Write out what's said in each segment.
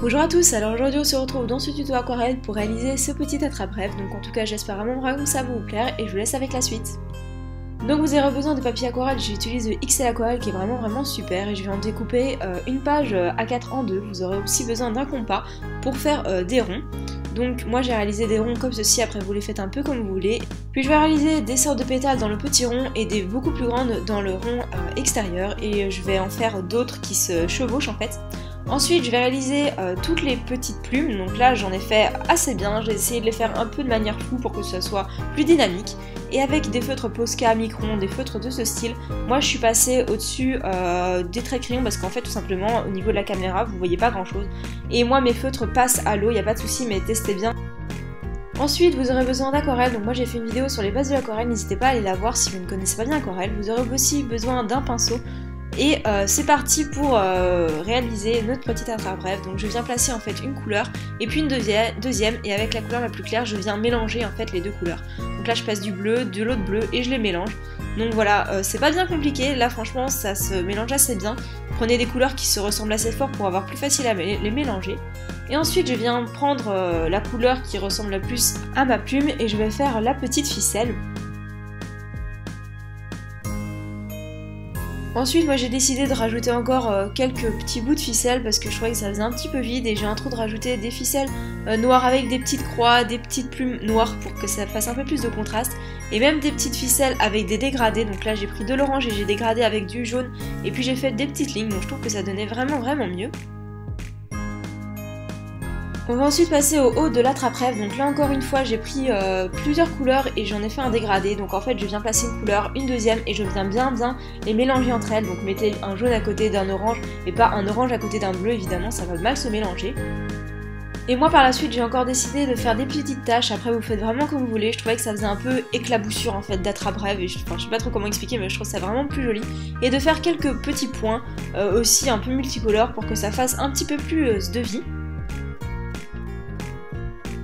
Bonjour à tous, alors aujourd'hui on se retrouve dans ce tuto aquarelle pour réaliser ce petit attrape-rêve, donc en tout cas j'espère vraiment que ça va vous plaire et je vous laisse avec la suite. Donc vous aurez besoin de papier aquarelle, j'utilise le XL Aquarelle qui est vraiment super et je vais en découper une page A4 en deux. Vous aurez aussi besoin d'un compas pour faire des ronds. Donc moi j'ai réalisé des ronds comme ceci, après vous les faites un peu comme vous voulez. Puis je vais réaliser des sortes de pétales dans le petit rond et des beaucoup plus grandes dans le rond extérieur et je vais en faire d'autres qui se chevauchent en fait. Ensuite je vais réaliser toutes les petites plumes, donc là j'en ai fait assez bien, j'ai essayé de les faire un peu de manière floue pour que ça soit plus dynamique. Et avec des feutres Posca, Micron, des feutres de ce style, moi je suis passée au-dessus des traits crayons parce qu'en fait tout simplement au niveau de la caméra vous voyez pas grand chose. Et moi mes feutres passent à l'eau, y a pas de souci mais testez bien. Ensuite vous aurez besoin d'aquarelle, donc moi j'ai fait une vidéo sur les bases de l'aquarelle, n'hésitez pas à aller la voir si vous ne connaissez pas bien l'aquarelle. Vous aurez aussi besoin d'un pinceau. Et c'est parti pour réaliser notre petit attrape-rêve. Donc je viens placer en fait une couleur et puis une deuxième et avec la couleur la plus claire je viens mélanger en fait les deux couleurs. Donc là je passe du bleu, de l'autre bleu et je les mélange. Donc voilà, c'est pas bien compliqué, là franchement ça se mélange assez bien. Prenez des couleurs qui se ressemblent assez fort pour avoir plus facile à les mélanger. Et ensuite je viens prendre la couleur qui ressemble le plus à ma plume et je vais faire la petite ficelle. Ensuite moi j'ai décidé de rajouter encore quelques petits bouts de ficelle parce que je trouvais que ça faisait un petit peu vide et j'ai en trop de rajouter des ficelles noires avec des petites croix, des petites plumes noires pour que ça fasse un peu plus de contraste et même des petites ficelles avec des dégradés. Donc là j'ai pris de l'orange et j'ai dégradé avec du jaune et puis j'ai fait des petites lignes, donc je trouve que ça donnait vraiment mieux. On va ensuite passer au haut de l'attrape-rêve, donc là encore une fois j'ai pris plusieurs couleurs et j'en ai fait un dégradé, donc en fait je viens placer une couleur, une deuxième et je viens bien les mélanger entre elles, donc mettez un jaune à côté d'un orange et pas un orange à côté d'un bleu évidemment, ça va mal se mélanger. Et moi par la suite j'ai encore décidé de faire des petites taches, après vous faites vraiment comme vous voulez, je trouvais que ça faisait un peu éclaboussure en fait d'attrape-rêve et je sais pas trop comment expliquer mais je trouve ça vraiment plus joli. Et de faire quelques petits points aussi un peu multicolores pour que ça fasse un petit peu plus de vie.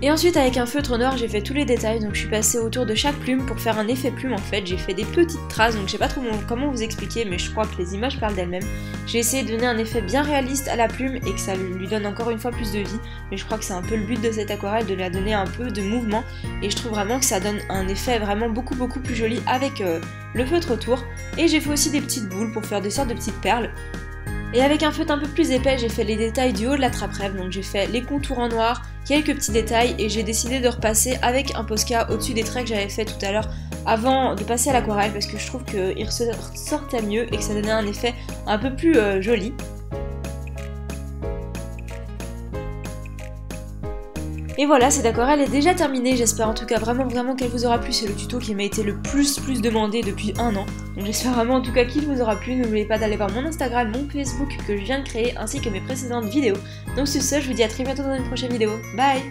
Et ensuite avec un feutre noir j'ai fait tous les détails, donc je suis passée autour de chaque plume pour faire un effet plume en fait, j'ai fait des petites traces, donc je sais pas trop comment vous expliquer mais je crois que les images parlent d'elles-mêmes. J'ai essayé de donner un effet bien réaliste à la plume et que ça lui donne encore une fois plus de vie, mais je crois que c'est un peu le but de cette aquarelle, de la donner un peu de mouvement, et je trouve vraiment que ça donne un effet vraiment beaucoup plus joli avec le feutre autour. Et j'ai fait aussi des petites boules pour faire des sortes de petites perles. Et avec un feutre un peu plus épais, j'ai fait les détails du haut de l'attrape-rêve, donc j'ai fait les contours en noir, quelques petits détails, et j'ai décidé de repasser avec un Posca au-dessus des traits que j'avais fait tout à l'heure avant de passer à l'aquarelle, parce que je trouve qu'il ressortait mieux et que ça donnait un effet un peu plus joli. Et voilà, cette aquarelle est déjà terminée, j'espère en tout cas vraiment qu'elle vous aura plu, c'est le tuto qui m'a été le plus demandé depuis un an. Donc j'espère vraiment en tout cas qu'il vous aura plu, n'oubliez pas d'aller voir mon Instagram, mon Facebook que je viens de créer, ainsi que mes précédentes vidéos. Donc sur ce, je vous dis à très bientôt dans une prochaine vidéo, bye!